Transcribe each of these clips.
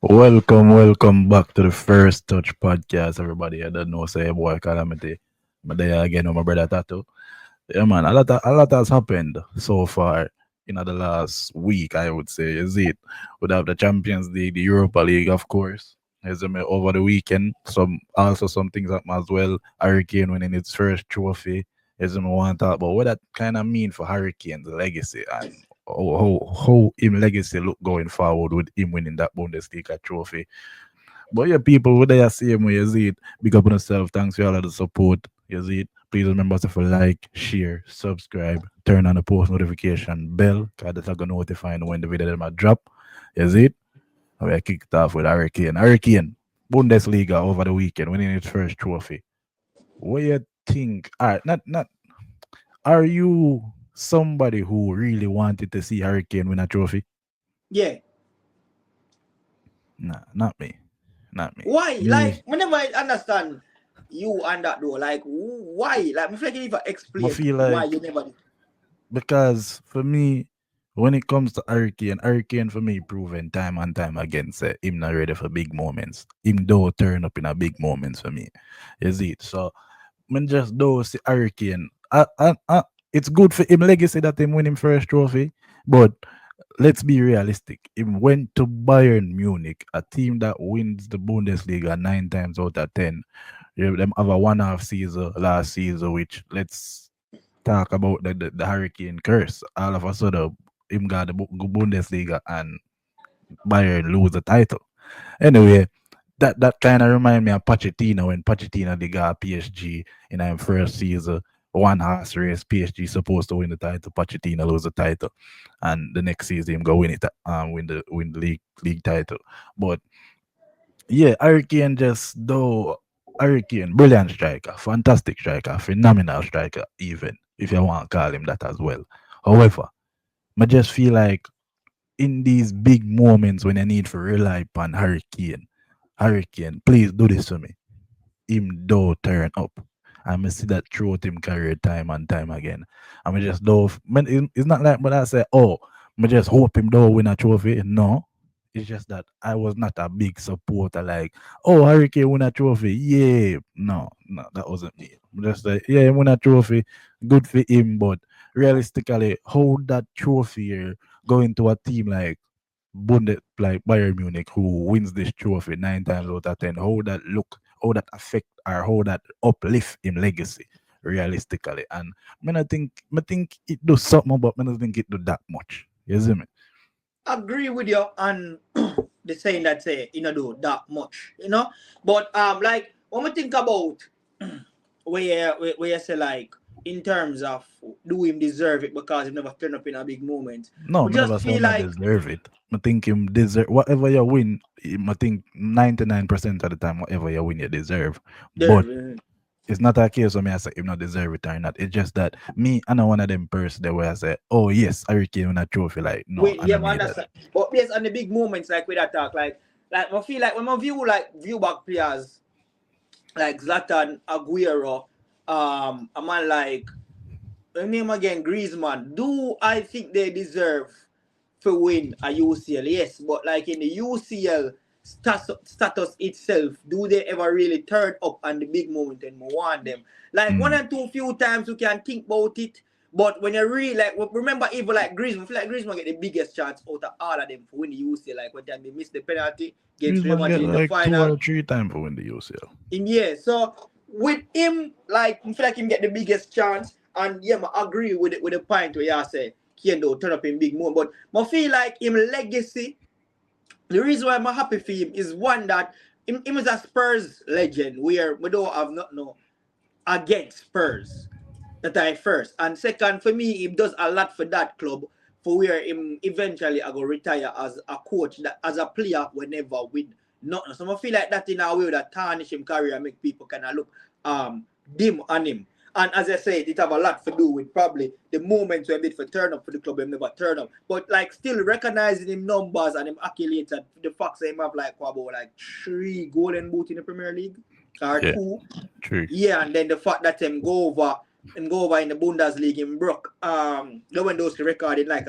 Welcome back to the First Touch podcast, everybody. I don't know, say boy calamity. But there again with my brother Tattoo. Yeah, man, a lot has happened so far in the last week, I would say. Is it? We have the Champions League, the Europa League, of course. Is over the weekend. Some things happen as well. Hurricane winning its first trophy. Is want to talk about what that kind of mean for Hurricane's legacy and how him legacy look going forward with him winning that Bundesliga trophy. But yeah, people, what they same way, you see it. Big up on yourself. Thanks for all of the support. You see it. Please remember to like, share, subscribe, turn on the post notification bell, because that's gonna notify you when the video might drop. You see it. We kicked off with Hurricane. Hurricane, Bundesliga over the weekend, winning its first trophy. What you think? Not. Are you somebody who really wanted to see Hurricane win a trophy? Yeah. Nah, not me. Not me. Why? Me, Like, whenever I understand you and that though, like, why? Like, if I can even I explain feel why like you never did. because for me, when it comes to Hurricane for me proven time and time again say him not ready for big moments. Him don't turn up in a big moments for me. You see it? So man just do see Hurricane. It's good for him legacy that him win him first trophy, but let's be realistic. Him went to Bayern Munich, a team that wins the Bundesliga 9 times out of 10. You them have a one-half season last season, which let's talk about the Hurricane curse. All of a sudden, him got the Bundesliga and Bayern lose the title. Anyway, that kind of remind me of Pochettino when Pochettino they got PSG in his first season. One horse race, PSG supposed to win the title, Pochettino lose the title, and the next season him go win it, win the league title. But yeah, Hurricane just though Hurricane, brilliant striker, fantastic striker, phenomenal striker, even if you want to call him that as well. However, I just feel like in these big moments when I need to rely upon Hurricane, please do this for me. Him do turn up. I'm see that throughout him career time and time again. I'm just do man, it's not like but I say, oh, I just hope him do win a trophy. No. It's just that I was not a big supporter like, oh, Hurricane win a trophy. Yeah. No, that wasn't me. I'm just like, yeah, he win a trophy. Good for him, but realistically, how that trophy here going to a team like Bayern Munich, who wins this trophy 9 times out of 10, how that look, how that affect or how that uplift in legacy realistically. And I think it do something, but I don't think it do that much. You see me? Agree with you on the saying that say, do that much, But, like, when we think about where you say, like, in terms of do him deserve it because he never turned up in a big moment, No, we I never just say feel him like, deserve it. I think him deserve whatever you win. I think 99% of the time, whatever you win, you deserve. But there. it's not a case of me I say him not deserve it or not. It's just that me, I know one of them person there where I say, oh yes, Hurricane win a trophy. Like, no, Wait, I yeah, don't I mean that. understand. But based on the big moments like with that talk, like I feel like when I view back players like Zlatan, Aguero, a man like name again Griezmann, do I think they deserve to win a UCL? Yes, but like in the UCL status itself, do they ever really turn up on the big moment and want them? Like one Mm. and two few times you can think about it, but when you really like remember even like Griezmann, I feel like Griezmann get the biggest chance out of all of them for win the UCL. Like when time they miss the penalty against Real Griezmann Madrid get in the like two final. or three times for win the UCL. In yeah, so with him, like I feel like him get the biggest chance, and yeah, I agree with it with the point where you say Kane don't turn up in big moment, but I feel like him legacy. The reason why I'm happy for him is one that him is a Spurs legend, where we don't have nothing no against Spurs. That I first. And second, for me, he does a lot for that club for where him eventually I go retire as a coach, that as a player whenever win nothing. So I feel like that in a way that tarnish him career and make people kind of look dim on him. And as I said, it have a lot to do with probably the moments where he did for turn up for the club, him never turn up. But like still recognizing him numbers and him accolades and the facts that him have like about like 3 golden boot in the Premier League or Yeah, two. true. Yeah, and then the fact that him go over him go over in the Bundesliga. Him broke Lewandowski record in like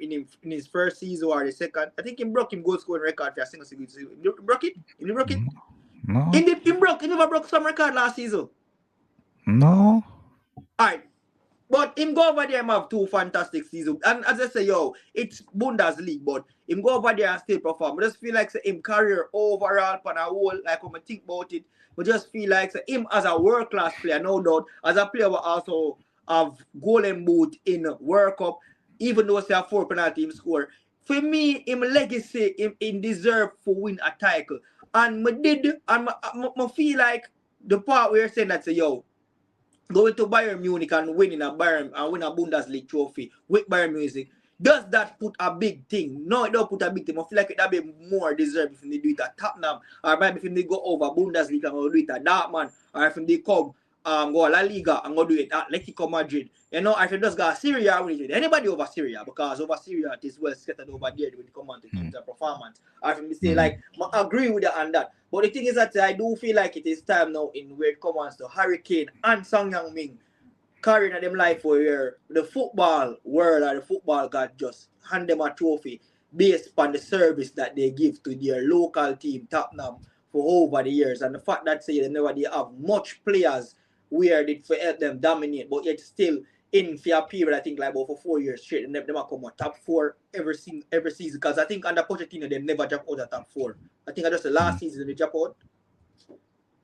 in his first season or the second. I think him broke him goal scoring record for a single season. He broke it. He broke it. Mm, no, He never broke some record last season. no. Alright. But him go over there and have two fantastic seasons. And as I say, yo, it's Bundesliga, but him go over there and still perform. I just feel like say, him career overall on a whole, like when I think about it, but just feel like say, him as a world class player, no doubt, as a player will also have golden boot in World Cup, even though say a 4 penalty him score. For me, him legacy, him deserve for win a title. And I did, and I feel like the part where you're saying that say, yo, going to Bayern Munich and winning a Bayern and win a Bundesliga trophy with Bayern Munich, does that put a big thing? No, it don't put a big thing. I feel like that be more deserved if they do it at Tottenham, or maybe if they go over Bundesliga and go do it at Dortmund, or if they come go La Liga and go do it at Atletico Madrid. You know, if you just got Syria, anybody over Syria, because over Syria it is well scattered over there when it come on to Mm, teams and performance. Or if you say mm, like I agree with you on that. But the thing is that I do feel like it is time now in where it comes to Harry Kane and Song Yang Ming carrying them life where the football world or the football god just hand them a trophy based upon the service that they give to their local team, Tottenham, for over the years. And the fact that say they never they have much players where it for help them dominate, but yet still in for a period, I think like about for 4 years straight, and them come out top four every season. Because I think under Pochettino they never drop out of top four. I think I just the last mm, season they drop out.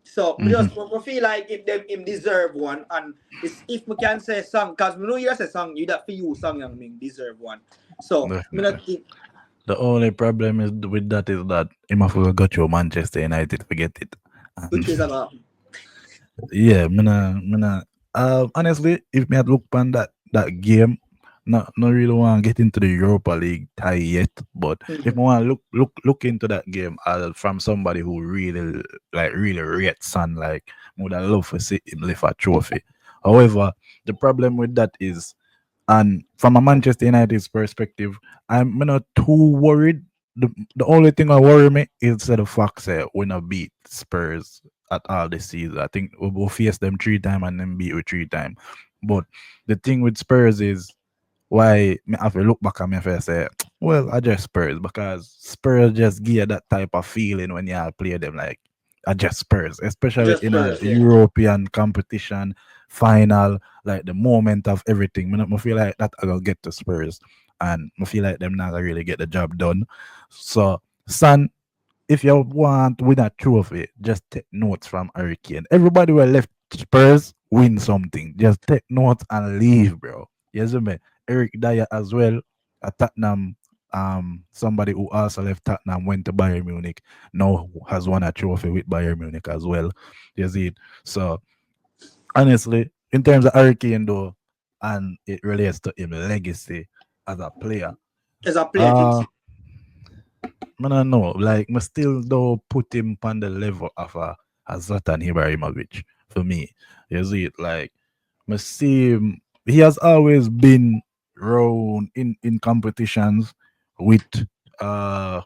So me mhm. just I feel like if them him deserve one, and it's, if we can say song, cause we know you say song, you that for you song Yang Ming deserve one. So me Definitely. not think The only problem is with that is that him have to got you Manchester United, forget it. And which is gonna happen. yeah, honestly, if me had look on that game, not really want to get into the Europa League tie yet. But if Mm-hmm. I want to look into that game from somebody who really rates Son, like would I love to see him lift a trophy. However, the problem with that is, and from a Manchester United's perspective, I'm not too worried. The only thing I worry me is the fact that when I beat Spurs at all this season. I think we will face them 3 times and then beat with 3 times. But the thing with Spurs is why me have to look back at me and say, well, I just Spurs because Spurs just give that type of feeling when you play them like I just Spurs, especially Just in a first, yeah. European competition final, like the moment of everything. I feel like that I gonna get to Spurs, and I feel like them not gonna really get the job done. So, son, if you want to win a trophy, just take notes from Hurricane. Everybody who left Spurs win something. Just take notes and leave, bro. Yes, me. Eric Dyer as well at Tottenham. Somebody who also left Tottenham went to Bayern Munich. Now has won a trophy with Bayern Munich as well. You see it. So honestly, in terms of Hurricane though, and it relates to him legacy as a player. As a player Uh himself. I don't know. Like, I still don't put him on the level of a Zlatan Ibrahimovic for me. You see it? Like, I see him, he has always been around in competitions with, uh,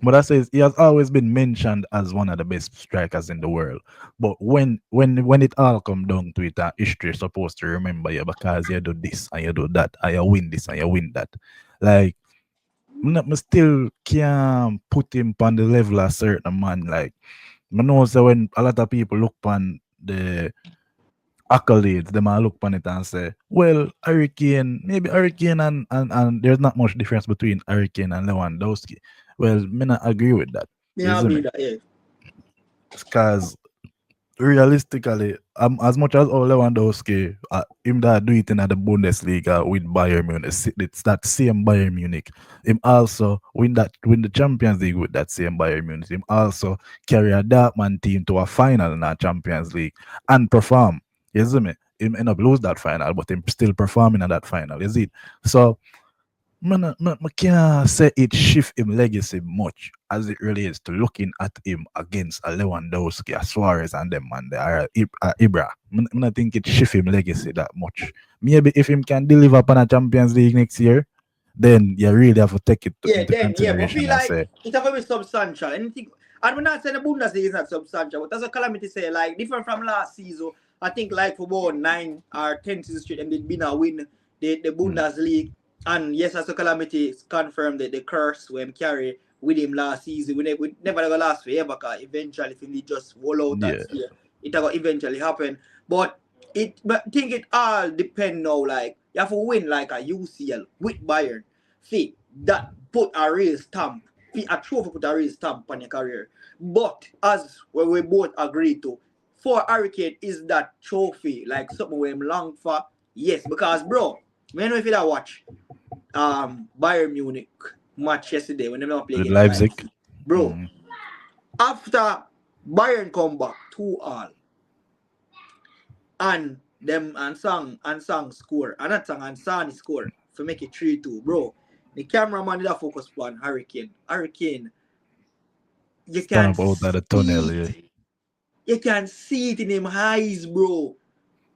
but I says he has always been mentioned as one of the best strikers in the world. But when it all come down to it, history is supposed to remember you because you do this and you do that, and you win this and you win that. Like, me still can't put him on the level of certain man. Like, I know so when a lot of people look on the accolades, they might look on it and say, well, Hurricane, maybe Hurricane and there's not much difference between Hurricane and Lewandowski. Well, me not agree with that. Me You see agree me? that yeah. Because realistically, as much as all Lewandowski, him that do it in the Bundesliga with Bayern Munich, it's that same Bayern Munich. Him also win the Champions League with that same Bayern Munich. Him also carry a Dortmund team to a final in the Champions League and perform. You see me? Him end up lose that final, but him still performing in that final. You see? So I can't say it shift him legacy much as it relates to looking at him against a Lewandowski, a Suarez, and them man there, or Ibra. I don't think it shift him legacy that much. Maybe if him can deliver upon a Champions League next year, then you really have to take it Yeah, into then yeah, but I consideration feel and like say, it's a very substantial. Anything, and we're not saying the Bundesliga is not substantial, but that's a calamity say like different from last season I think like for about 9 or 10 seasons straight, and they've been a win the Mm. Bundesliga. And yes, as a calamity confirmed that the curse when carry with him last season, we never gonna last forever. Cause eventually, if he just roll out and Yeah. stay, it will eventually happen. But I think it all depend now. Like you have to win like a UCL with Bayern. See that put a real stamp. See a trophy put a real stamp on your career. But as we both agree to, for Hurricane is that trophy like something we long for. Yes, because bro, when we feel that watch Bayern Munich match yesterday when they not play With against Leipzig. Leipzig, bro. Mm. After Bayern come back 2-all and them and Sang score and that Sang and Sani score for make it 3-2, bro. The cameraman did a focus on Hurricane. Hurricane, you Stand can up out of the tunnel, see yeah. it. You can see it in him eyes, bro.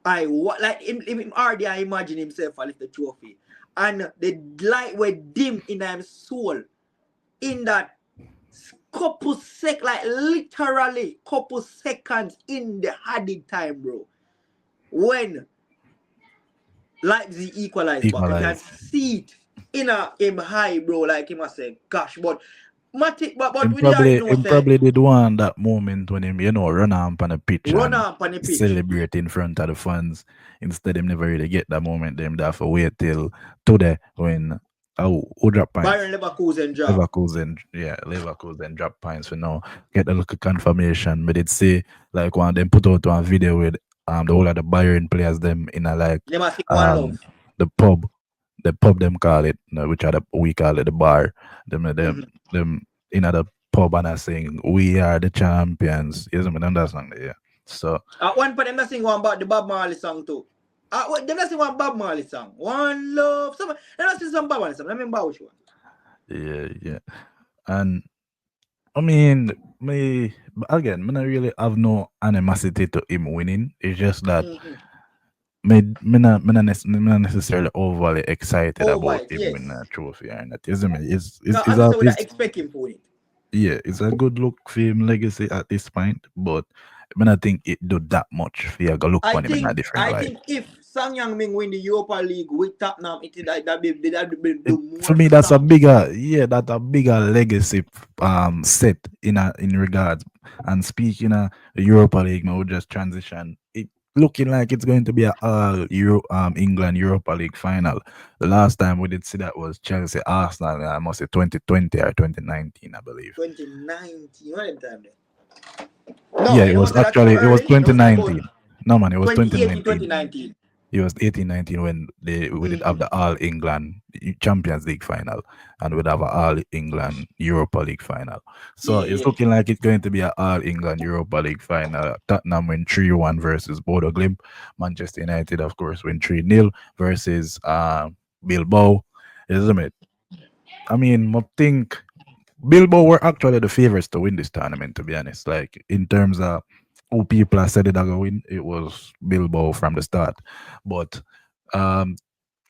I what like him already I imagine himself I lift the trophy. And the light were dim in his soul in that couple like literally couple seconds in the added time, bro. When Leipzig equalized back, you can Equalize. see it in a him high, bro. Like him I say, gosh, but Matic, but Him we already probably know him say probably did one that moment when him, run on the pitch run and up on the pitch. celebrate in front of the fans. Instead, him never really get that moment. Them have to wait till today when who drop points. Bayern Leverkusen draw. Leverkusen, yeah, Leverkusen drop points for now. Get a little confirmation. But it say like one of them put out one video with the whole of the Bayern players them in a like They must sing one um love. the pub. The pub them call it, which are we call it the bar. Mm-hmm. Them in the pub and I saying we are the champions. You know, understand? Yeah. So At one point, them not sing one about the Bob Marley song too. Them not sing one Bob Marley song. One love. Some, them not sing some Bob Marley song. Let me remember which one. yeah, yeah. And I mean, me but again, me not really have no animosity to him winning. It's just that Mm-hmm. me not necessarily overly excited Over about it, him winning yes. a trophy or not. Isn't it? As I said, would I expect him to win it? Yeah, it's a good look for him legacy at this point, but I mean, I think it do that much for you go look I on him in a think different I light. think if Sang Yang Ming win the Europa League with Tottenham, that be It, do for more me, that's a stamp. bigger, yeah, that's a bigger legacy set in regards. And speaking of the Europa League, now we just transition. It looking like it's going to be a all England Europa League final. The last time we did see that was Chelsea Arsenal. I must say 2020 or 2019, I believe. 2019, what time then? Yeah, No, it you know was say that too actually it was early. You was saying about 2019. No man, it was 2018, 2019. 2019. It was 18-19 when we did have Mm-hmm. the All England Champions League final and we'd have a All England Europa League final. So Yeah, it's yeah. looking like it's going to be a All England Europa League final. Tottenham win 3-1 versus Bodo Glimt. Manchester United, of course, win 3-0 versus Bilbao. Isn't it? I mean, I think Bilbao were actually the favorites to win this tournament, to be honest. Like in terms of who people are said it are going to win, it was Bilbao from the start. But um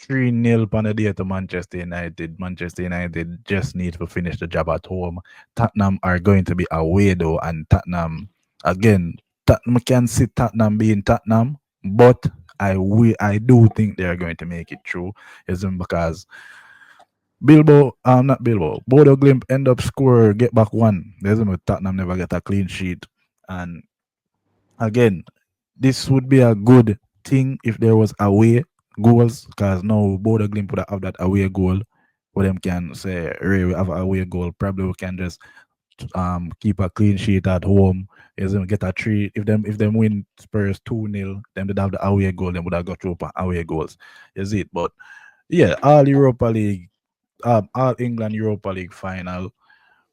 3-0 on the day to Manchester United. Manchester United just need to finish the job at home. Tottenham are going to be away though, and Tottenham again. Tottenham can see Tottenham being Tottenham, but I do think they are going to make it through. Isn't because not Bilbao. Bodo Glimt end up score, get back one. There's no Tottenham never get a clean sheet. And again, this would be a good thing if there was away goals, because now Bodo Glimt would have that away goal where them can say, Ray, we have a away goal. Probably we can just keep a clean sheet at home. Is them get a three. If them win Spurs 2-0, then they'd have the away goal, then would have got through away goals. Is it? But yeah, all Europa League All England Europa League final.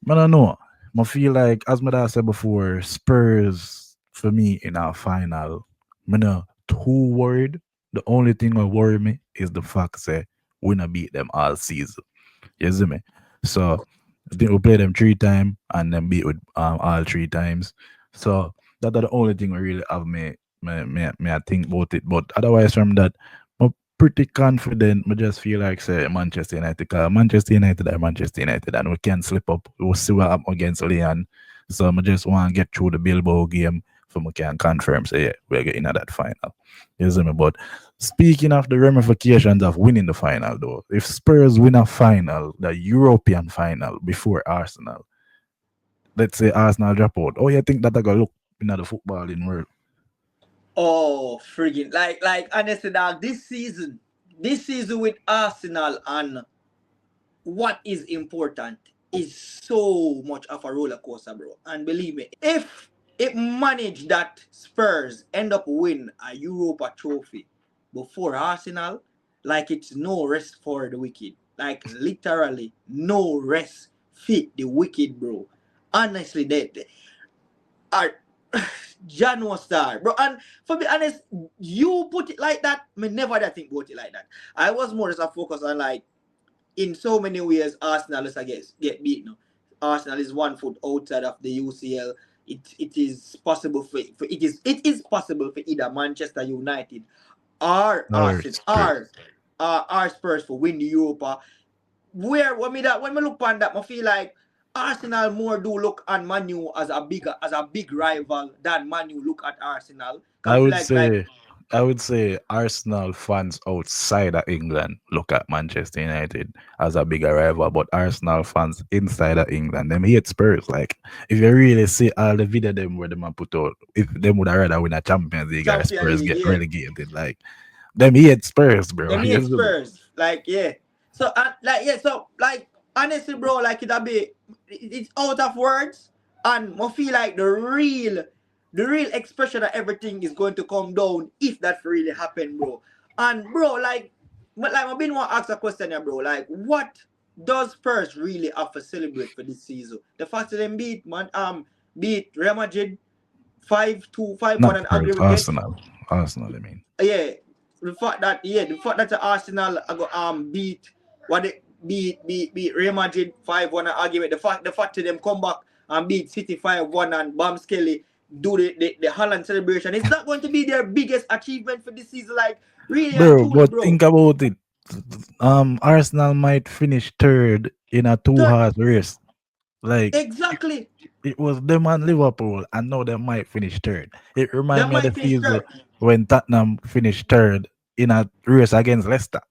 I don't know. I feel like, as I said before, Spurs for me in our final. I'm not too worried. The only thing that worry me is the fact that we not beat them all season. You see me? So I think we play them 3 times and then beat with all 3 times. So that's the only thing we really have me I think about it. But otherwise from that, I'm pretty confident. I just feel like say Manchester United, cause Manchester United are Manchester United and we can slip up. We'll see what happen against Leon. So I just want to get through the Bilbao game so we can confirm say yeah, we're getting at that final. You see me? But speaking of the ramifications of winning the final though, if Spurs win a final, the European final before Arsenal, let's say Arsenal drop out, oh you think that I gonna look in the footballing world? Oh, friggin' like honestly, dog. This season with Arsenal and what is important is so much of a roller coaster, bro. And believe me, if it managed that Spurs end up win a Europa trophy before Arsenal, like it's no rest for the wicked. Like literally no rest fit the wicked, bro. Honestly, they are John was star, bro. And for be honest, you put it like that, me never did think about it like that. I was more just a focus on like in so many ways, Arsenal is get beaten. Arsenal is 1 foot outside of the UCL. It is possible for it is possible for either Manchester United or Or Arsenal Spurs? or Spurs for win the Europa. Where when we look on that, I feel like Arsenal more do look on Manu as a big rival than Manu look at Arsenal. I Cause I feel would say I would say Arsenal fans outside of England look at Manchester United as a bigger rival, but Arsenal fans inside of England them hate Spurs. Like if you really see all the video them where them a put out, if them would have rather win a Champions League or Champion Spurs League, get yeah. relegated, like them hate Spurs, bro. Them hate You see me? Spurs. Like, yeah. So, like, honestly, bro, like, it's out of words. And I feel like the real expression of everything is going to come down if that really happen, bro. And, bro, I've been want to ask a question here, bro. Like, what does Spurs really have to celebrate for this season? The fact that they beat Real Madrid 5-2, 5-1 Not and Spurs, aggregate. Arsenal. Arsenal, I mean. Yeah, the fact that the Arsenal I go beat what they beat Real Madrid 5-1 and argument. The fact that them come back and beat City 5-1 and Bam Skelly do the Holland celebration. It's not going to be their biggest achievement for this season. Like really and Bro, truly, but bro. think about it. Arsenal might finish third in a two Third, horse race. Like exactly. it was them and Liverpool, and now they might finish third. It They reminds me of the might finish season third. when Tottenham finished third in a race against Leicester.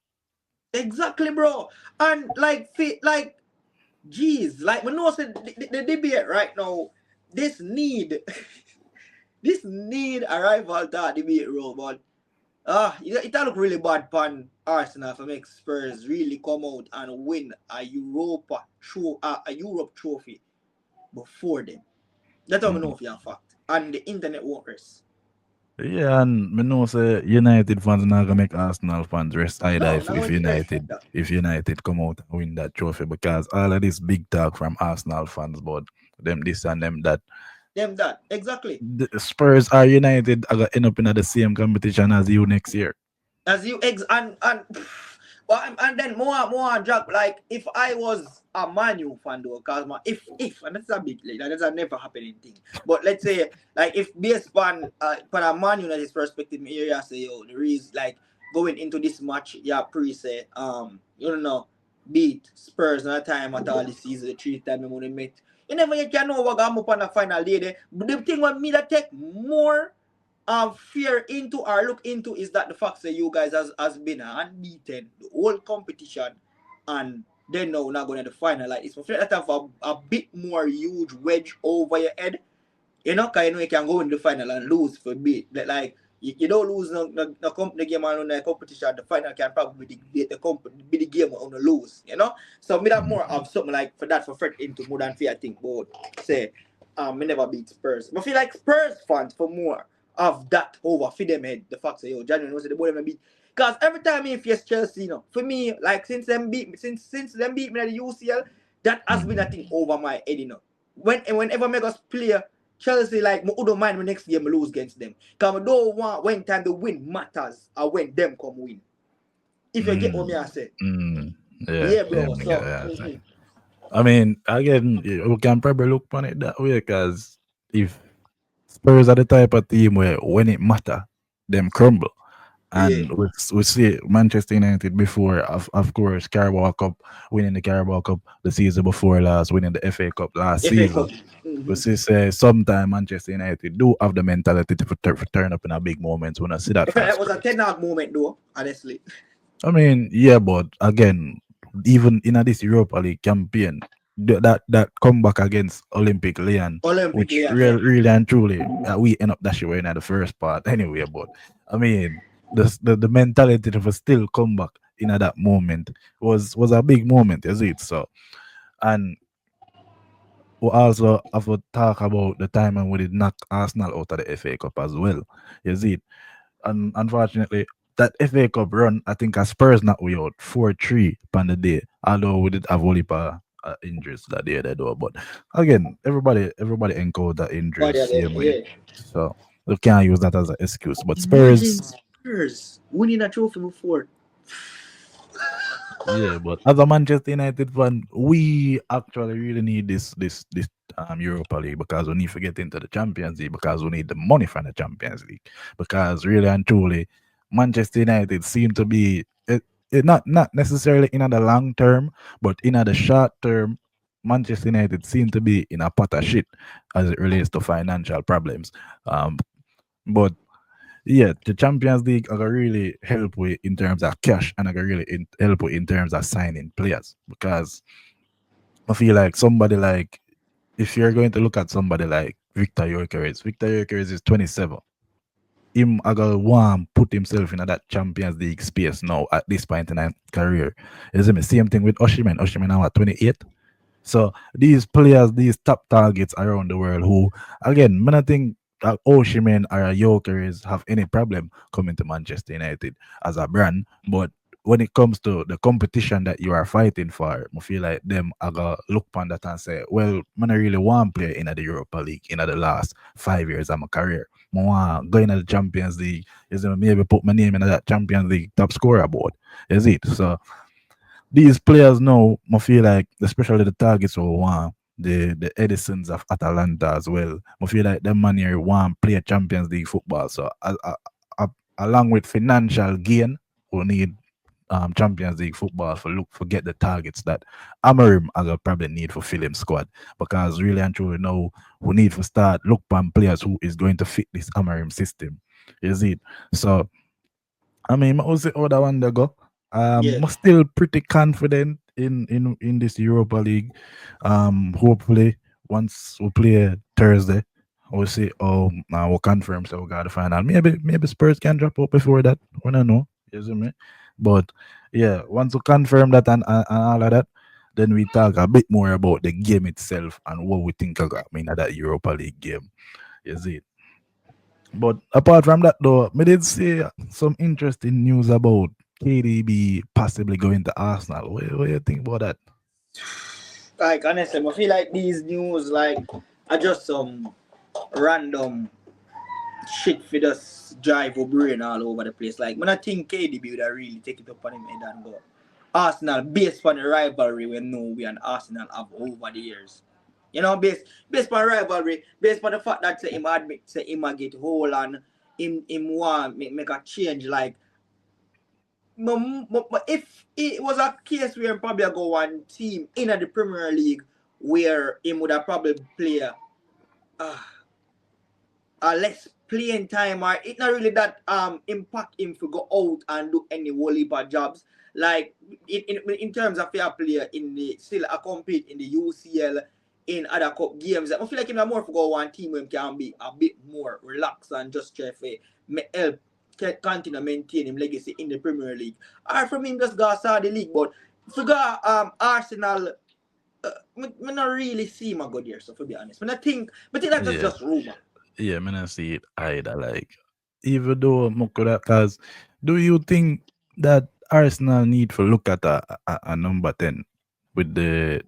Exactly, bro. And like geez, like we know the debate right now. This need this need a rival to debate, bro. But it look really bad pan Arsenal for make Spurs really come out and win a Europe trophy before them. That's how we know Mhm. for a fact. And the internet won't rest. Yeah, and me know say United fans not gonna make Arsenal fans rest either No, if, not if going to rest United either. if United come out and win that trophy because all of this big talk from Arsenal fans about them this and them that Them that. Exactly. the Spurs or United are gonna end up in the same competition as you next year. As you ex well, and then more drop like if I was a Manu fan though, cause if and that's a big like that's a never happening thing. But let's say like if based on a Man United's perspective, me area say yo the reason like going into this match, yeah, pre say you don't know beat Spurs no time at all this season, the 3 time we only met. You never yet can know what come up on the final day there. But the thing what me that take more fear into or look into is that the fact that you guys has been unbeaten the whole competition and then now we're not going to the final like it's for that have a bit more huge wedge over your head. You know, cause you know you can go in the final and lose for a bit. But like you don't lose no company game on the competition. The final can probably be the company be the game on the lose. You know, so me that more of something like for that for Fred into more than fear. I think, but say me never beat Spurs. But I feel like Spurs fans for more of that over for them head. The fact that yo January knows the boy them beat. Cause every time he face Chelsea, you know, for me, like since them beat me at the UCL, that has been a Mhm. thing over my head, you know. Whenever make us play Chelsea, like, I don't mind when next game I lose against them. Because I don't want when time the win matters or when them come win. If you get what me I Mm, say. mm, yeah, Yeah, yeah, bro. I get So, that. I mean, again, we can probably look on it that way because if Spurs are the type of team where when it matter, them crumble. Yeah. And we see Manchester United before, of course, Carabao Cup, winning the Carabao Cup the season before last, winning the FA Cup last FA Cup. season. We Mm-hmm. see say sometime Manchester United do have the mentality to turn up in a big moment. When I see that I felt from like it was a Spurs. Ten Hag moment though, honestly. I mean, yeah, but again, even in this Europa League campaign, that comeback against Olympic Lyon, Olympic which Leon, yeah. really and truly we end up dashing away in the first part anyway. But I mean, the mentality of a still comeback in that moment was a big moment, is it? So, and we also have to talk about the time when we did knock Arsenal out of the FA Cup as well. You see, and unfortunately, that FA Cup run, I think, as Spurs not we out 4-3 on the day. Although we did have only injuries that day, they do. But again, everybody encountered injuries Body again, same way, yeah. so we can't use that as an excuse. But Imagine Spurs, Spurs winning a trophy before. yeah, but as a Manchester United fan, we actually really need this Europa League because we need to get into the Champions League because we need the money from the Champions League because really and truly, Manchester United seem to be not necessarily in the long term, but in the short term, Manchester United seem to be in a pot of shit as it relates to financial problems. Um, but yeah, the Champions League are gonna really help with in terms of cash and are gonna really help with in terms of signing players because I feel like somebody like if you're going to look at somebody like Victor Gyökeres is 27. Him I gonna want put himself in that Champions League space now at this point in his career. Is it the same thing with Oshiman? Oshiman now at 28. So these players, these top targets around the world, who again, I don't think Oshiman or Jokeris have any problem coming to Manchester United as a brand. But when it comes to the competition that you are fighting for, I feel like them I gonna look upon that and say, well, man, I really want to play in the Europa League in the last 5 years of my career. I want go in the Champions League. Is it maybe put my name in that Champions League top scorer board? Is it? So these players now, I feel like, especially the targets of one, the Edisons of Atalanta as well, I feel like them man here want play Champions League football. So uh, along with financial gain, we need Champions League football for look forget the targets that Amarim are gonna probably need for fill him squad because really and truly now we need to start look upon players who is going to fit this Amarim system. Is it? So I mean, I was the other one that go. Yeah. I'm still pretty confident in this Europa League. Hopefully, once we play Thursday, we'll see. Oh, now we'll confirm so we got the final. Maybe Spurs can drop out before that. We don't know. You see me? But yeah, once we confirm that and all of that, then we talk a bit more about the game itself and what we think of I mean that Europa League game. You see? But apart from that, though, me did see some interesting news about KDB possibly going to Arsenal. What do you think about that? Like honestly, I feel like these news like are just some random shit for just drive or brain all over the place. Like when I think KDB would have really take it up on him head and go. Arsenal based on the rivalry we know we and Arsenal have over the years. You know, based on rivalry, based on the fact that say him admit say him a get hold and him want make a change like if it was a case where probably go one team in the Premier League where him would have probably play uh, less playing time or it not really that impact him to go out and do any whole heap of jobs like in terms of fair play in the still a compete in the UCL in other cup games. I feel like him more for go one team where can be a bit more relaxed and just try to help continue maintain him legacy in the Premier League. Or from him just go start the league, but if you go Arsenal me not really see him a good year, so to be honest. But I think that's Yeah, just rumor. yeah, me not see it either. Like, even though because do you think that Arsenal need to look at a number 10 with the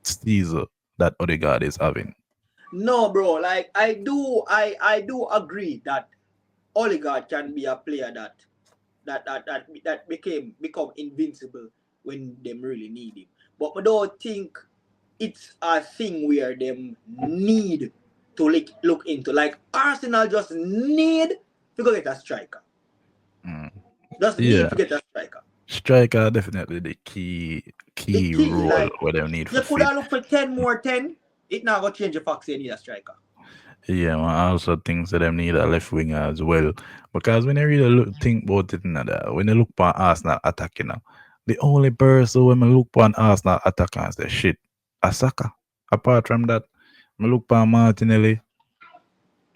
season that Odegaard is having? No, bro. Like I do agree that Odegaard can be a player that become invincible when them really need him. But I don't think it's a thing where them need to look into. Like Arsenal just need to go get a striker. Just need Yeah, to get a striker. striker definitely the The key key, role like, where they need you for could fit. have looked for 10 more 10. It now got change the facts you need a striker. Yeah, man, I also think that them need a left winger as well. Because when I really think about it, when you look for Arsenal attack, the only person when I look for an Arsenal attack and say, shit, a Saka. Apart from that, I look for Martinelli,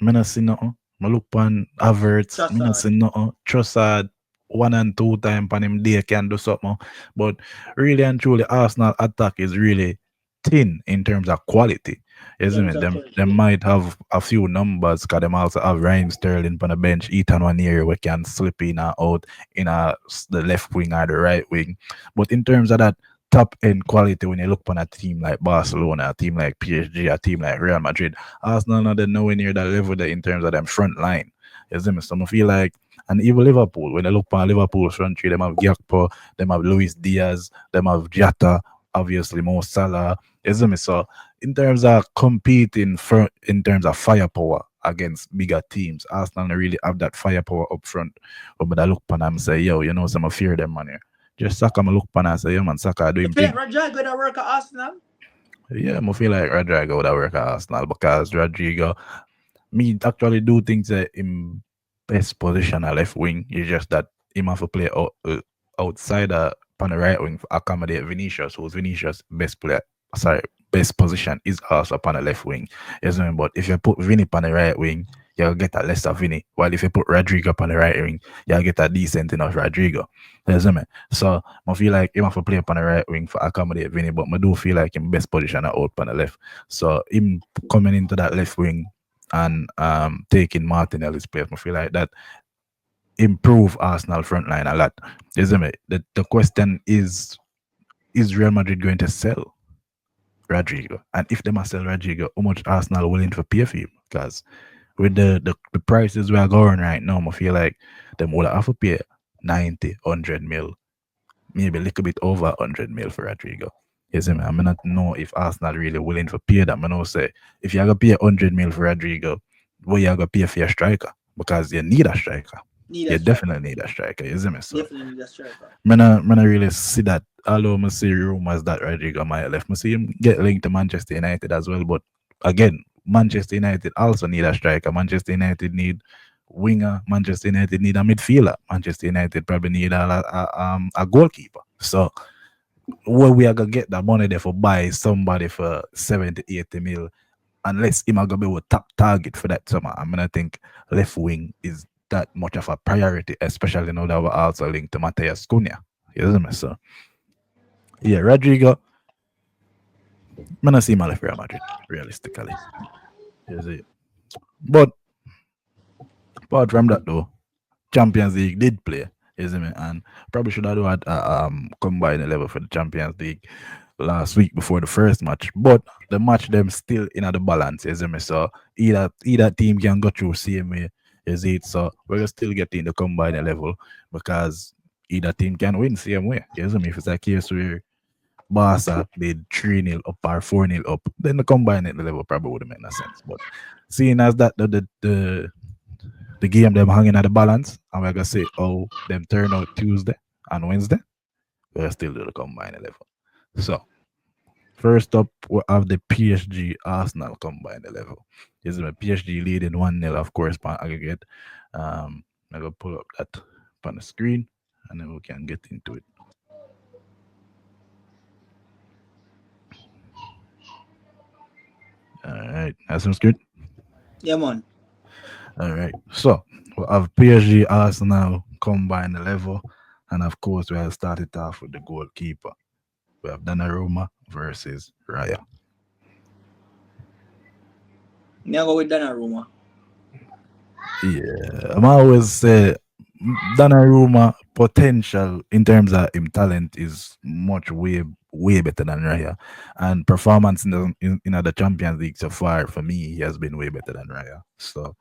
I not see nothing. I look pan Havertz, I not Trossard. see nothing. Trossard, 1 and 2 time pan him day can do something. But really and truly, Arsenal attack is really thin in terms of quality. In Isn't terms it? of Them quality. might have a few numbers because them also have Ryan Sterling on the bench, Ethan Wanier we can slip in or out in the left wing or the right wing. But in terms of that top end quality, when you look on a team like Barcelona, a team like PSG, a team like Real Madrid, Arsenal not they nowhere near that level there in terms of them front line. You see me? So I feel like, and even Liverpool, when they look on Liverpool's front three, them have Gakpo, them have Luis Diaz, them have Jata, obviously Mo Salah. You see me? So in terms of competing for in terms of firepower against bigger teams, Arsenal don't really have that firepower up front. But I look on them and say, yo, some fear them man here. Just Saka, I look on and say, yo man, Saka do You him feel like thing. Rodrygo that work at Arsenal? Yeah, I feel like Rodrygo would have work at Arsenal because Rodrygo me actually do think that in best position at left wing. It's just that him have to play outside on the right wing to accommodate Vinicius, who's Vinicius best player. Sorry, best position is also upon the left wing. Yes, I mean, but if you put Vinny on the right wing, you'll get a lesser Vinny. While if you put Rodrigo on the right wing, you'll get a decent enough Rodrigo. Yes, I mean. So I feel like him have to play upon the right wing for accommodate Vinny, but I do feel like him best position at out on the left. So him coming into that left wing and taking Martinelli's place. I feel like that improve Arsenal front line a lot. Isn't it? The question is Real Madrid going to sell Rodrigo? And if they must sell Rodrigo, how much Arsenal willing to pay for him? Because with the prices we are going right now, I feel like them would have to pay 90, 100 mil, maybe a little bit over 100 mil for Rodrigo. You see me? I may not know if Arsenal really willing to pay that. I know say if you are gonna pay 100 mil for Rodrigo, what you are gonna pay for your striker? Because you need a striker. Need a You striker. definitely need a striker, you see me? So Definitely need a striker. I really see that. Although I see rumors that Rodrigo might left, I see him get linked to Manchester United as well. But again, Manchester United also need a striker. Manchester United need winger. Manchester United need a midfielder. Manchester United probably need a goalkeeper. So where we are gonna get that money there for buy somebody for 70, 80 mil, unless him are gonna be a top target for that summer. I mean, I think left wing is that much of a priority, especially now that we're also linked to Mateus Cunha. You see me? So yeah, Rodrigo, I'm not see him left Real Madrid, realistically. You see. But apart from that though, Champions League did play, you see me, and probably should have had combined level for the Champions League last week before the first match. But the match them still in the balance, you see me. So either team can go through same way, is it? So we're still getting the combined level because either team can win same way. You see me? If it's a case where Barca did 3-0 up or 4-0 up, then the combined level probably would make no sense. But seeing as that the game them hanging at the balance, and we're gonna say, oh, them turn out Tuesday and Wednesday, we're still do the combined level. So first up, we have the PSG Arsenal combined level. This is my PSG leading 1-0, of course, by aggregate. I'm gonna pull up that on the screen and then we can get into it. All right, that sounds good. Yeah, man. All right, so we have PSG Arsenal combined level, and of course, we have started off with the goalkeeper. We have Donnarumma versus Raya. Me I go with Donnarumma. Yeah, I'm always say Donnarumma potential in terms of him talent is much way better than Raya, and performance in the Champions League so far for me he has been way better than Raya. So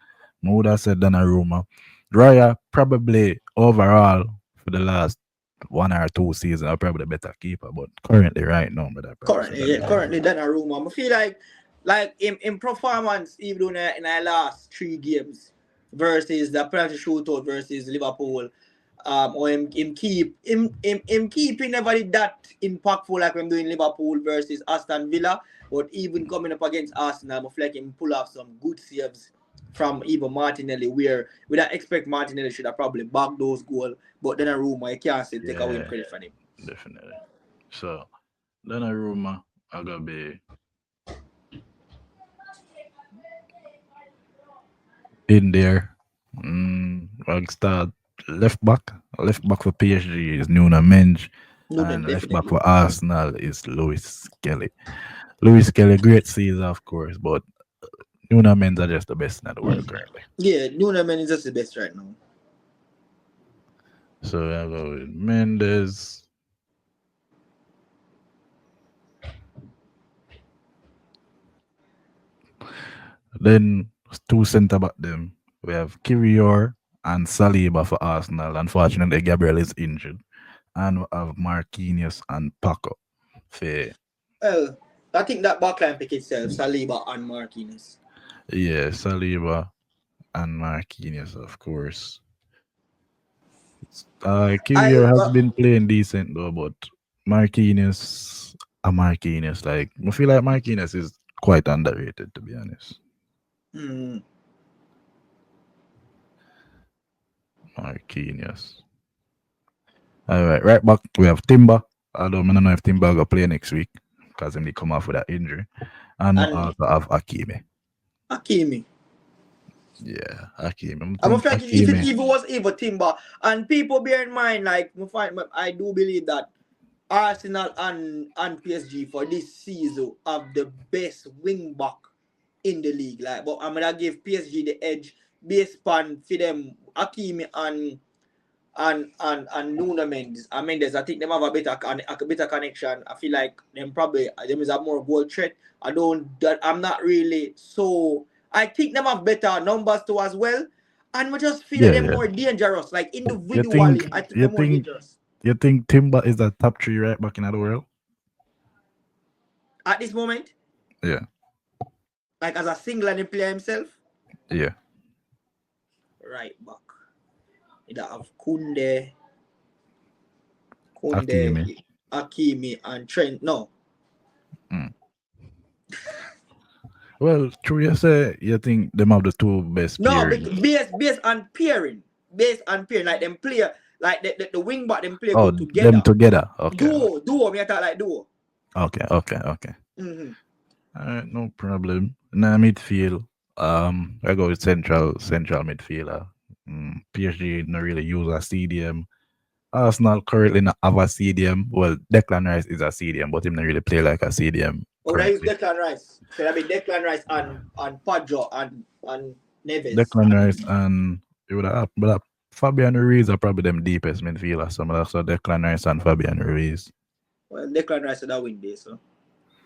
I would have said Donnarumma. Raya probably overall for the last 1 or 2 seasons are probably the better keeper, but currently right now, but I probably say Currently, yeah, Donnarumma. currently Donnarumma. I feel like in performance, even in our last 3 games versus the penalty shootout versus Liverpool. or him keeping never did that impactful like when doing Liverpool versus Aston Villa, but even coming up against Arsenal, I feel like him pull off some good saves from even Martinelli, where we don't expect Martinelli should have probably backed those goals, but then a rumor you can't say take away Yeah, credit from him. definitely. So Donnarumma, I gotta be in there. I'll start left back. Left back for PSG is Nuno Mendes, No man, and left back definitely. for Arsenal is Luis Kelly. Luis Kelly, great season, of course, but Nuno Mendes are just the best in the world currently. Yeah, Nuno man is just the best right now. So I go with Mendes. Then two centre back them. We have Kirior and Saliba for Arsenal. Unfortunately, Gabriel is injured. And we have Marquinhos and Paco for Well, I think that backline pick itself, Saliba and Martinez. yeah, Saliba and Marquinhos, of course. Kirior I has been playing decent though, but Marquinhos, like I feel like Marquinhos is quite underrated to be honest. mm, Marquinhos. All right back we have Timber. Although I don't know if Timber gonna play next week because he come off with that injury. And we and also have Akimi. Hakimi. Yeah, Akimi. I I'm think afraid if it Akimi. even was even Timber, and people bear in mind, like I do believe that Arsenal and PSG for this season have the best wing back in the league. Like, but I'm gonna give PSG the edge based on for them Hakimi and Nuno Mendes. And Mendes, I think them have a better connection. I feel like them probably them is a more goal threat. I'm not really so. I think them have better numbers too as well. And we just feel like Yeah, they're yeah. more dangerous. Like You think individually, I think you they're more think dangerous. you think Timber is the top three right back in the world? At this moment, Yeah, like as a single and a player himself, yeah. right back. You have Kunde, Akimi. Hakimi, and Trent. No, Mm. Well, true you say you think them have the two best no, pairing. based on pairing, like them player, like the wing back them play Oh, go them together. together. Okay. Duo, me I talk like duo. Okay. Mm-hmm. Alright, no problem. Now midfield. I go with central midfielder. PSG not really use a CDM. Arsenal currently not have a CDM. Well, Declan Rice is a CDM, but him not really play like a CDM Or I use currently. Declan Rice. So that be Declan Rice and Padro and Neves. Declan Rice and you would have but Fabian Ruiz are probably them deepest midfielder. Some of that so Declan Rice and Fabian Ruiz. Well, Declan Rice would that win this, so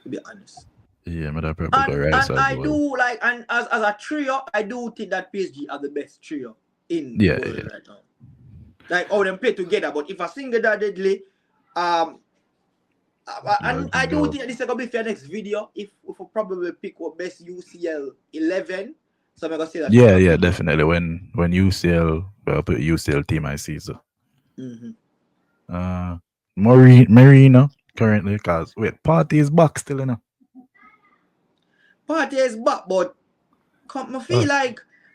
to be honest. Yeah, but I probably go And Rice as I well. do like and as a trio, I do think that PSG are the best trio in the Yeah. world right now. Like all them play together, but if a single that deadly, um, You'll and I just do go. think this is gonna be for your next video. If we probably pick what best UCL 11, so I'm gonna say that Yeah, probably yeah, PSG. definitely. When UCL well put UCL team I see so. Mm-hmm. Uh Marino currently because wait, party is back still, you know. Party is back, but come, Part, I feel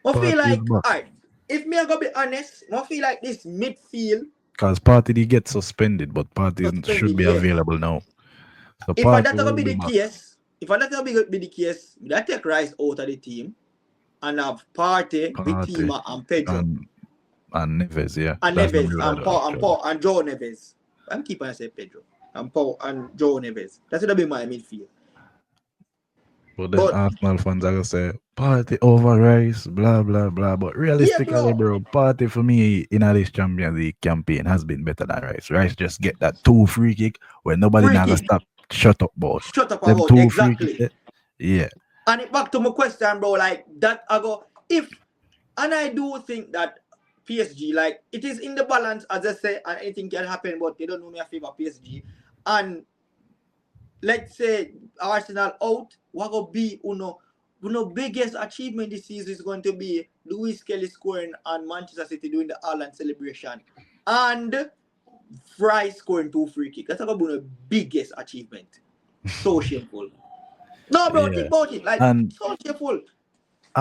party is like, back. alright. If me I gonna be honest, I feel like this midfield Because party did get suspended, but party should suspended. be Yes. available now. So If party that gonna will be be the back. case, if that gonna be the case, that take Rice out of the team and have Party, Party Bitima, and Pedro, and and Neves, yeah. and That's what Neves, we would have and done actually. Paul, and Joe Neves. I'm keeping I say Pedro and Paul and Joe Neves. That's gonna be my midfield. But then But Arsenal fans are gonna say party over Rice, blah blah blah. But yeah, realistically, bro. bro, party for me in this Champions League campaign has been better than Rice. Rice just get that two free kick where nobody Free now gonna kick. stop shut up about. Shut up Them about two free kick exactly. there. Yeah. And it back to my question, bro. Like that, I go if, and I do think that PSG, like it is in the balance, as I say, and anything can happen. But they don't know me a favor PSG, and let's say Arsenal out, what will be uno biggest achievement this season is going to be Luis Kelly scoring and Manchester City doing the Ireland celebration. and Fry scoring 2 free kicks. That's about the biggest achievement. So shameful. No, bro, think Yeah. about it. Like, And so shameful.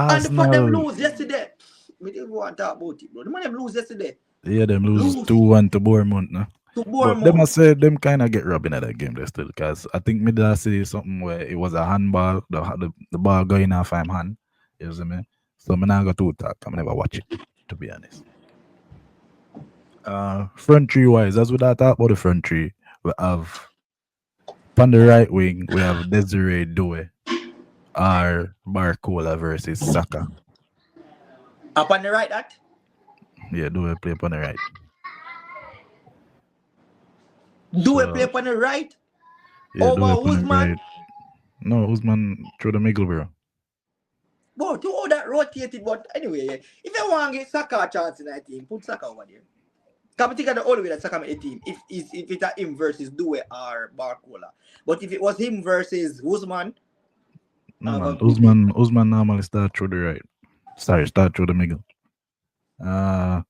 And the fact them Arsenal, lose yesterday. We didn't want to talk about it, bro. The man them lose yesterday. yeah, them lose Lose 2-1 to Bournemouth now. to But them I Bournemouth. say them kind of get robbing at that game there still because I think mid last see something where it was a handball, the ball going off him hand. You see me? So I'm not go to talk. I'm never watch it, to be honest. Front three wise, as we that talk about the front three, we have on the right wing we have Desiree Doe or Barcola versus Saka. Up on the right, that. Yeah, Doe play up on the right. Do a play So up on the right yeah, over Doe up on the Usman. right. No, Usman through the middle, bro. Bro, to all that rotated, but anyway, yeah. If you want to get Saka a chance in that team, put Saka over there. Come think of the only way that Saka made a team. If it's him versus Due or Barcola. But if it was him versus Usman, No man, we beat. Usman normally start through the right. Sorry, start through the middle. Uh,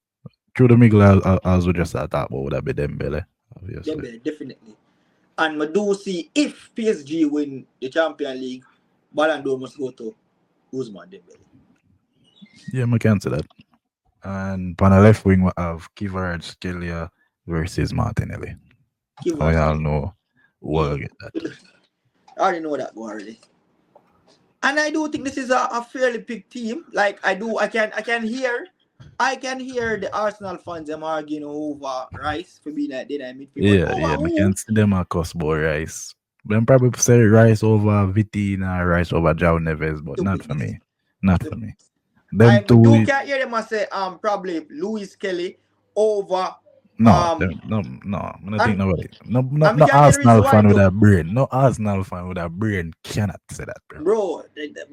through the middle, as we just talked about, would have been Dembele, obviously. Dembele, definitely. And I do see if PSG win the Champions League, Ballon d'Or must go to Usman Dembele. Yeah, I can say that. And on the left wing, we have Kivaraj Skelia versus Martinelli. Give We us all skill. know who Yeah. will get that. I already know that already. And I do think this is a fairly big team. Like I can hear the Arsenal fans them arguing over Rice for being like dead midfield. But Yeah, over yeah, I who? can see them across both Rice. Them probably say Rice over Vitina, Rice over Jao Neves, but not for Stupidness. me. Not for me. Stupidness. Them I two, do can't hear them say probably Louis Kelly over no, um no, no. I don't think and nobody. No, no, and we no can hear the reason Arsenal why fan with too. a brain. No Arsenal fan with a brain cannot say that, bro.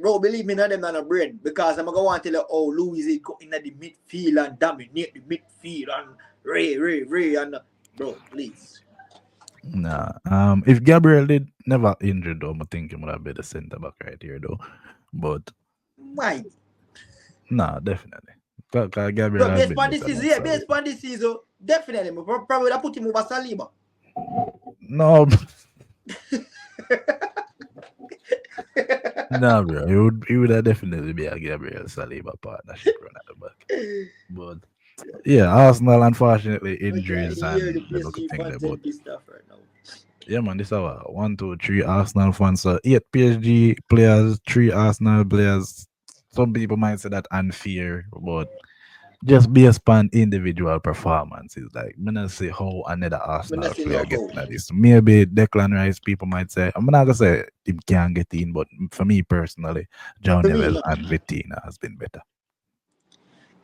Bro, believe me, none of them not a brain because I'm gonna want to tell you, oh, Louis is go in the midfield and dominate the midfield and Ray, and bro, please. Nah. If Gabriel did never injured though, I think he would have been the centre back right here though. But Why? nah, definitely. Cause Gabriel Bro, has based been on this better season, than yeah, Salah. based on this season, definitely, probably would have put him over Saliba. No, nah, bro. It would have definitely be a Gabriel Saliba partnership run at the back. But yeah, Arsenal unfortunately I can injuries hear the and them good PSG thing there. fans But and pissed off right now. yeah, man, this our 1, 2, 3 Arsenal fans. So 8 PSG players, 3 Arsenal players. Some people might say that unfair, but just based upon individual performances. Like, I'm not say how another I'm not Arsenal saying player no get how. into this. Maybe Declan Rice, people might say, I'm not gonna say him can't get in, but for me personally, João For me, Neves no. and Vitina has been better.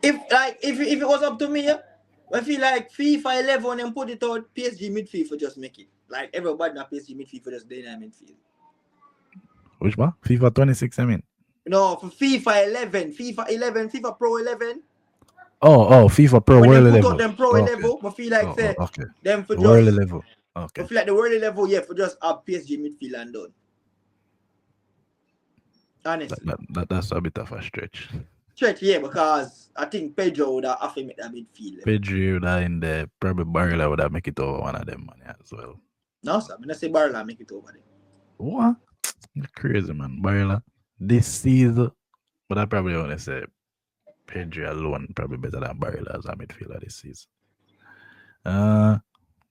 If it was up to me, I feel like FIFA 11 and put it out PSG midfield for just make it. Like everybody na PSG midfield for just dynamic midfield. Which one? FIFA 26, I mean. No, for FIFA 11, FIFA Pro 11, Oh, FIFA Pro when them World put out level. them Pro Okay. level, I feel like say Okay. them for The World just, level. I Okay. feel like the world level, yeah, for just have PSG midfield and done. That, Honestly. that, that that's a bit of a stretch. Stretch, yeah, because I think Pedro would have to make that midfield level. Pedri would have in there, probably Barilla would have make it over one of them man as well. No, sir, I'm not say Barla make it over there. What? Crazy man. Barilla. This season, but I probably only say Pedri alone probably better than Barilla as a midfielder this season. Uh,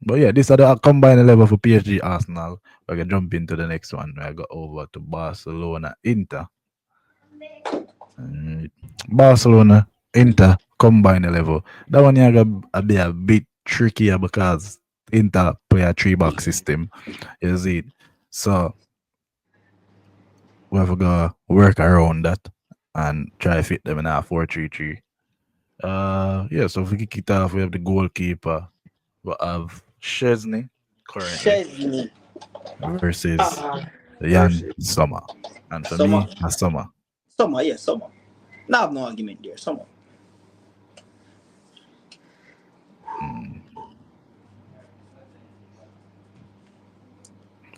but yeah, this are the combined level for PSG Arsenal. We can jump into the next one. I go over to Barcelona Inter. Uh, Barcelona Inter combined level. That one here gonna be a bit trickier because Inter play a three back system. You see it. So we have to go work around that and try to fit them in a 4-3-3. Yeah, so if we kick it off, we have the goalkeeper. We have Chesney currently Chesney versus Jan versus Sommer. And for Summer. me, that's Sommer. Summer, yeah, Summer. Now I have no argument there. Summer. Mm.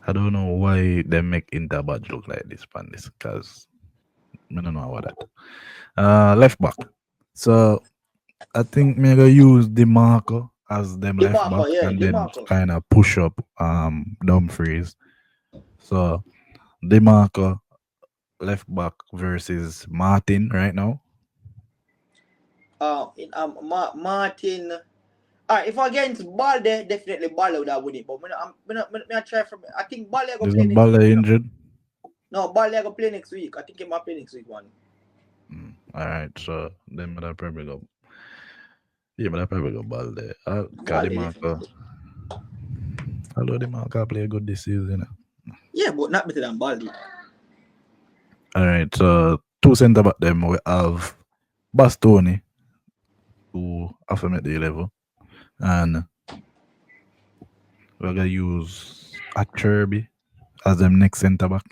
I don't know why they make Inter badge look like this, pan this, because I don't know about that. Left back. So I think me gonna use DeMarco as them left back DeMarco, yeah, and then DeMarco. kind of push up Dumfries. So DeMarco left back versus Martin right now. Martin. Alright, if against Balde, definitely Balde would have win it. But I'm try from. I think Balde go play Isn't next week. Bale You know? injured? No, Balde go play next week. I think he might play next week one. All right, so then but I probably go. Yeah, but I probably go Balde. Cause Balde DeMarco. definitely. Although DeMarco play good this season. Yeah, but not better than Balde. All right, so two centre back them we have Bastoni, who after met the level, and we're gonna use Acherby as them next centre back.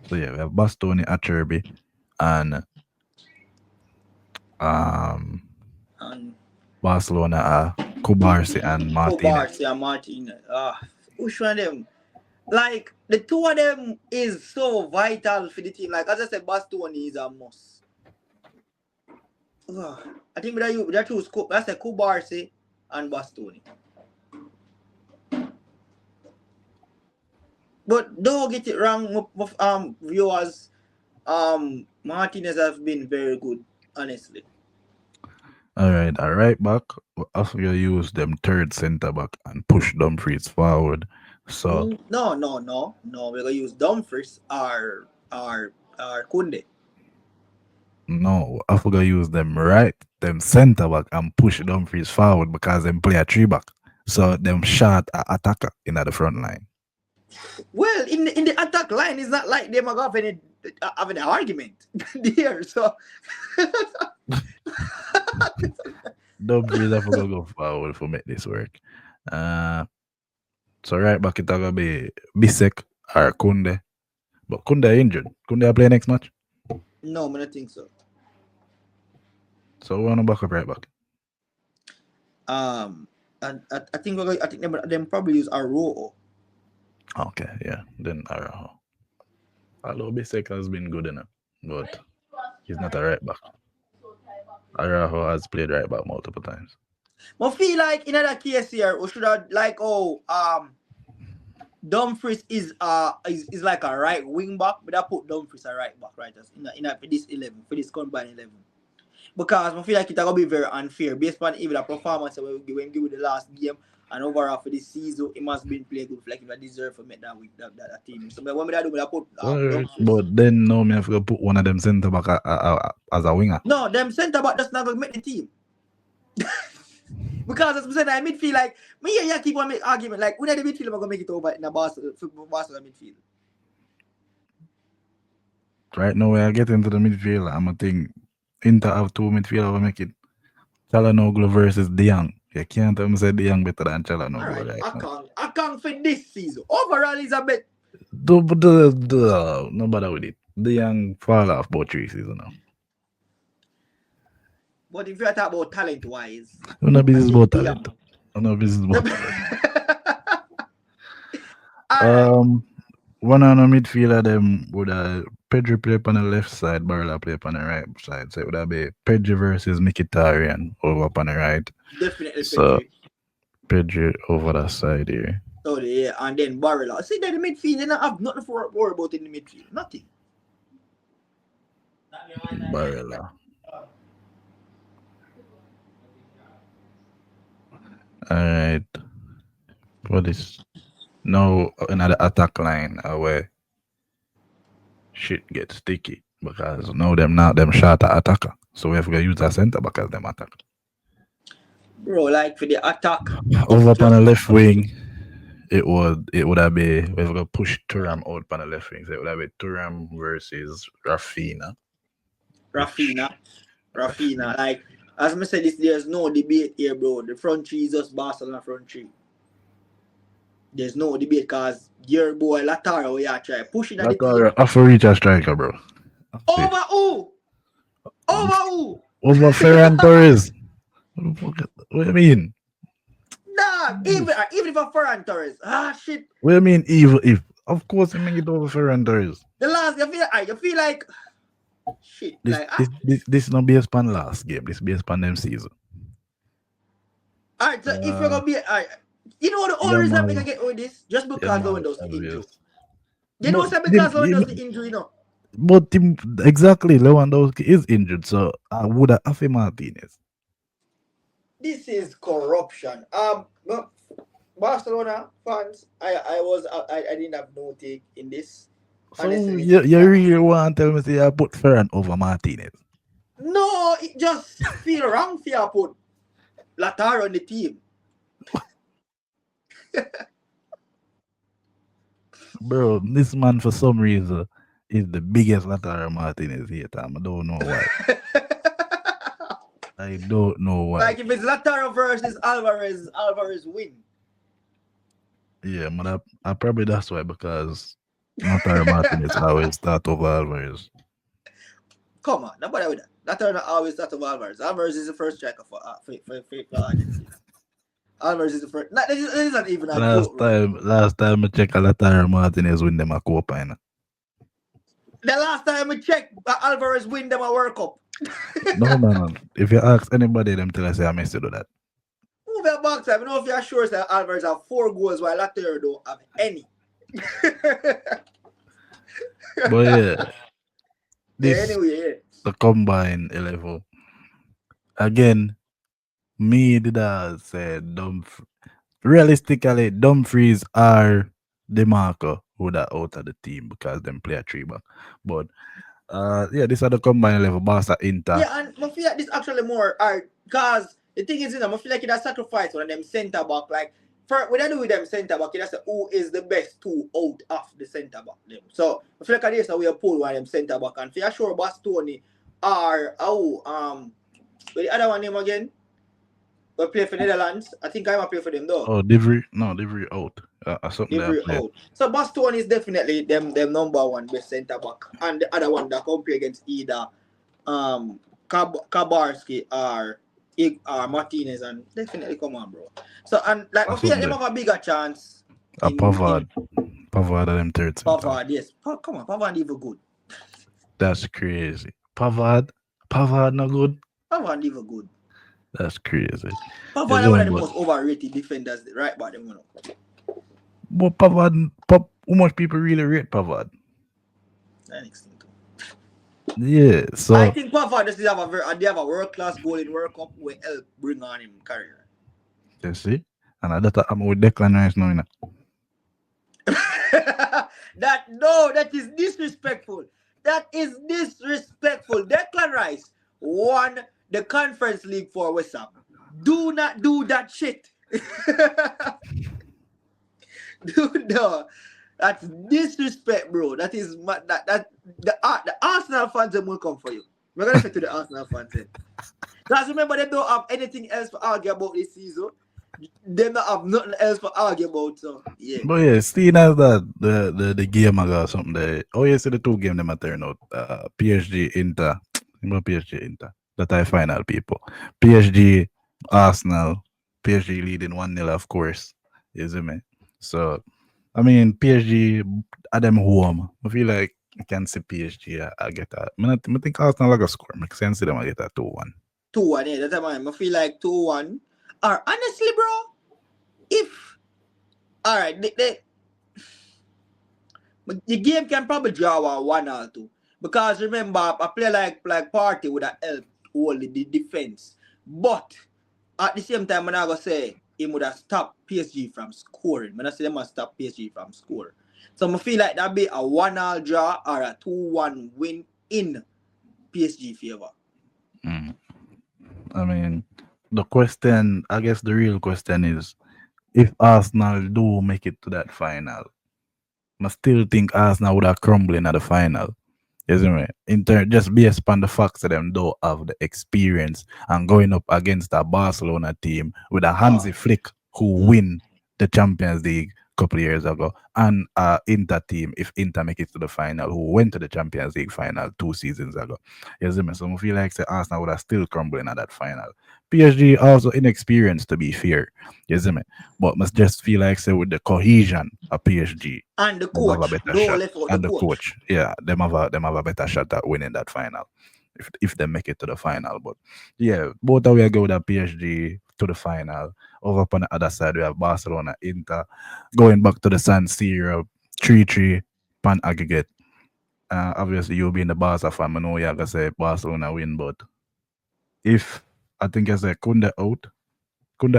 So yeah, we have Bastoni, Acherby, and um And Barcelona are Kubarsi and Martinez. Kobarsi and Martinez. Which one of them? Like the two of them is so vital for the team. Like as I said, Bastoni is a must. I think that choose that's a Kubarsi and Bastoni. But don't get it wrong, viewers. Martinez has been very good, honestly. All right, a right back. After you use them third centre back and push Dumfries forward. So No. We're gonna use Dumfries or Kunde. no, I forgot use them right, them centre back and push Dumfries forward because them play a three back. So them shot a attacker in at the front line. Well, in the attack line, it's not like them are having an argument there. So Dumfries I forgot go forward for make this work. Uh so right back it gonna be Bisek or Kunde. But Kunde injured. Kunde play next match. no, I don't think so. So we wanna back up right back. And I think I think them probably use Arroyo. Okay, yeah. Then Araho. Although Bisek has been good enough, but he's not a right back. Araho has played right back multiple times. I feel like in that case here, we should have like Dumfries is like a right wing back, but I put Dumfries a right back, right? For this 11, for this combined 11. Because I feel like it's gonna be very unfair based on even the performance when we give the last game and overall for this season, it must been played good. Like if I deserve to make that with that team. So but what me I do, I put Alright, Dumfries. but then now me have to put one of them centre back as a winger. No, them centre back just not gonna make the team. Because as I said, I midfield like me and you keep on make argument like when the midfield are gonna make it over in the Barcelona midfield. Right now, when I get into the midfield, I'm a think Inter have two midfield will make it. Chalanoglu versus De Jong. You can't tell me say De Jong better than Chalanoglu Alright, right now. I can't for this season. Overall is a bit. No bother with it. De Jong fall off about 3 seasons now. But if you talk about talent wise, No I business say about De talent. No business about talent. Alright. One on the midfielder them would Pedri play on the left side, Barla play on the right side. So it would have be Pedri versus Mkhitaryan over on the right. Definitely So Pedri. Pedri over that side here. Oh yeah, and then Barella. See that the midfield, they don't have nothing to worry about in the midfield. Nothing. Barella. Alright. What is now another attack line where shit gets sticky because now them shot at attacker. So we have to use a centre back as them attack. Bro, like for the attack, Over it's on the just left wing, it would have be we have to push Turam out on the left wing. So it would have be Turam versus Rafina. Rafinha. Rafinha. Like as I said, there's no debate here, bro. The front three is just Barcelona front three. There's no debate because your boy Lataro, yeah, try pushing at the team. Like I for reach a striker, bro. Over who? Over who? Over Ferran Torres. What do you mean? Nah, even if a Ferran Torres. Shit. What do you mean even if? Of course, I mean it over Ferran Torres. The last you feel like shit. This Like this not based on last game. This based on them season. Alright, so if you're Uh, gonna be alright, you know the only reason I make I Yamal, get with this? Just because Yamal, Lewandowski injury. obvious. You know, But say because Lewandowski injury, you know. exactly, Lewandowski is injured, so I would have Afe Martinez. This is corruption. But Barcelona fans, I didn't have no take in this. So Honestly, you like really want to tell me say I put Ferran over Martinez? no, it just feel wrong for you put Latar on the team. Bro, this man for some reason is the biggest Lautaro Martinez here, Tom. I don't know why. I don't know why. Like if it's Latar versus Alvarez, Alvarez win. Yeah, but I probably that's why because Lautaro Martinez always start over Alvarez. Come on, nobody with that. Latar not always start of Alvarez. Alvarez is the first striker for Argentina. Alvarez is the first. This is not even a joke, bro. Last time I check Lautaro Martinez win them a Copa. You know? The last time I checked, Alvarez win them a World Cup. No man. If you ask anybody, them tell us say I missed to do that. Move your box. I don't know if you're sure that Alvarez have 4 goals while Latar don't have any. But yeah, Yeah, this anyway, yeah. the combined 11 again. Me did I say realistically, Dumfries are the marker who that out of the team because them play a three back. But yeah, this are the combined level Barca Inter. Yeah, and I feel like this actually more art because the thing is, I feel like it a sacrifice one of them centre back. Like, for when I do with them centre back, that's who is the best two out of the centre back. Them. So I feel like this we are pull one of them centre back, and for sure, Bastoni are with the other one name again. We play for Netherlands. I think I'm a play for them though. Oh, Divry, no, Divry out. Something They they very play. out. So Bastoni is definitely them number one best centre back, and the other one that compare against either Kabarski or Martinez, and definitely come on, bro. So and like I feel like them Something have a bigger chance a in Pavard of them third center. Pavard. Yes, come on, Pavard even good. That's crazy. Pavard not good. Pavard even good. That's crazy. Pavard Is is one of it, the but most overrated defenders, right? But them, Pavard, how much people really rate Pavard? that next thing too. Yeah, I so think Pavard just they have a world class goal in World Cup will help bring on him career. you see, and that I'm with Declan Rice now. You know. That is disrespectful. That is disrespectful. Declan Rice won the Conference League for West Ham. Do not do that shit. Dude, no. That's disrespect, bro. That is the Arsenal fans will come for you. We're gonna say to the Arsenal fans. Because remember, they don't have anything else to argue about this season. They don't have nothing else to argue about. So yeah. But yeah, seeing as that the game I got something there. Oh yeah, see the two game them a turn out. PSG Inter, PSG Inter. That I final people. PSG Arsenal. PSG leading 1-0, of course. You see me? So I mean PSG at them home. I feel like I can see PSG I get that. I think Arsenal like a score. I can see them I get that 2-1. 2-1, yeah. That's why I feel like 2-1. Or honestly, bro, if alright, the game can probably draw a 1 or 2. Because remember, a player like Party would have helped hold the defense. But at the same time, I'm not gonna say he would have stopped PSG from scoring. I'm not say they must stop PSG from scoring. So I feel like that'd be a 1-1 draw or a 2-1 win in PSG favor. Mm. I mean, the question, I guess the real question is if Arsenal do make it to that final, I still think Arsenal would have crumbling at the final. You see me? Just based upon the facts that them don't have the experience and going up against a Barcelona team with a Hansi Oh, Flick who win the Champions League a couple of years ago and a Inter team if Inter make it to the final who went to the Champions League final 2 seasons ago. You see me? So I feel like say Arsenal would have still crumbling at that final. PSG also inexperienced to be fair. You see me? But must just feel like say with the cohesion of PSG, and the them have a coach. better Don't shot. left out the And the coach. coach, yeah, them have a better shot at winning that final if they make it to the final. But yeah, both of we go with a PSG to the final. Over up on the other side, we have Barcelona Inter going back to the San Siro 3-3 pan aggregate. Obviously, you being the Barca fan, I know you're gonna say Barcelona win, but if I think I say Kunde out, Kunde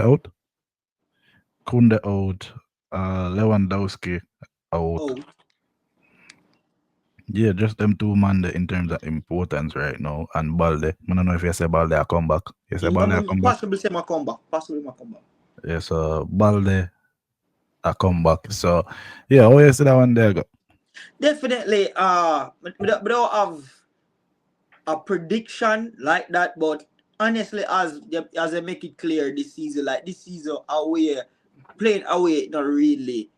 out, Lewandowski out. Oh, Yeah, just them two man there in terms of importance right now. And Balde, I don't know if you say Balde a come back. You say Balde a come back? possibly say my comeback. Possibly my comeback. Yes, Balde a come back. So yeah, how you see that one there go? Definitely. We don't have a prediction like that, but honestly, as I make it clear this season, like this season away, playing away, not really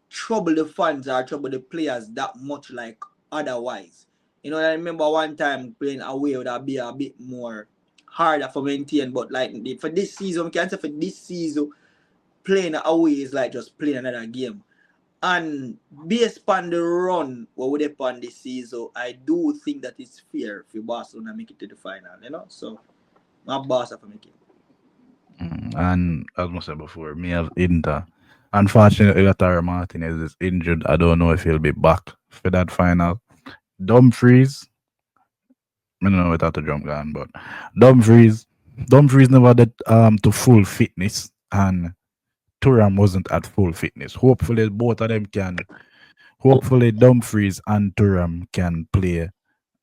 trouble the fans or trouble the players that much like otherwise. You know, I remember one time playing away would be a bit more harder for maintain, but like for this season, we can say for this season, playing away is like just playing another game. And based on the run what we upon this season, I do think that it's fair for Barcelona make it to the final, you know. So my Barca for making. And as I said before, me have Inter. Unfortunately, Lautaro Martinez is injured. I don't know if he'll be back for that final. Dumfries, I don't know without the jump gun, but Dumfries, Dumfries never did to full fitness, and Turam wasn't at full fitness. Hopefully, both of them can. Hopefully, Dumfries and Turam can play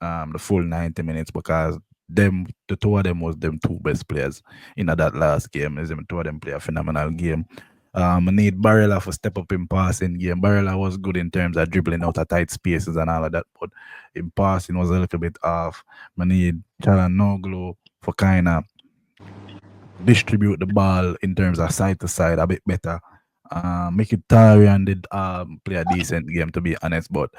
the full 90 minutes because the two of them was them two best players in that last game. Is them two of them play a phenomenal game. I need Barella for step up in passing game. Barella was good in terms of dribbling out of tight spaces and all of that, but in passing was a little bit off. I need Chalanoglu for kind of distribute the ball in terms of side to side a bit better. Mkhitaryan did play a decent game to be honest, but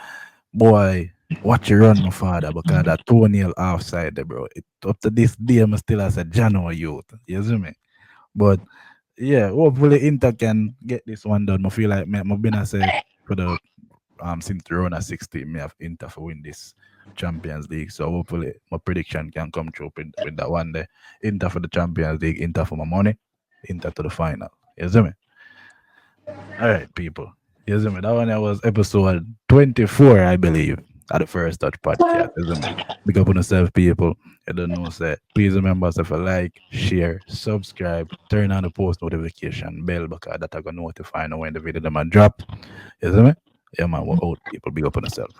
boy, watch you run, my father, because that toenail offside there, bro. Up to this day, I'm still as a January youth. You see me? But yeah, hopefully Inter can get this one done. I feel like I've been say for the since the run at 16, me have Inter for win this Champions League. So hopefully my prediction can come true with that one day. Inter for the Champions League, Inter for my money, Inter to the final. You see me? All right, people. You see me? That one was episode 24, I believe, at the First Touch podcast. You see me? Big up on yourself, people. You don't know, say, please remember to like, share, subscribe, turn on the post notification bell because that I going to notify you when the video them a drop. You see me? Yeah, man, we're out, people. Big up on yourself.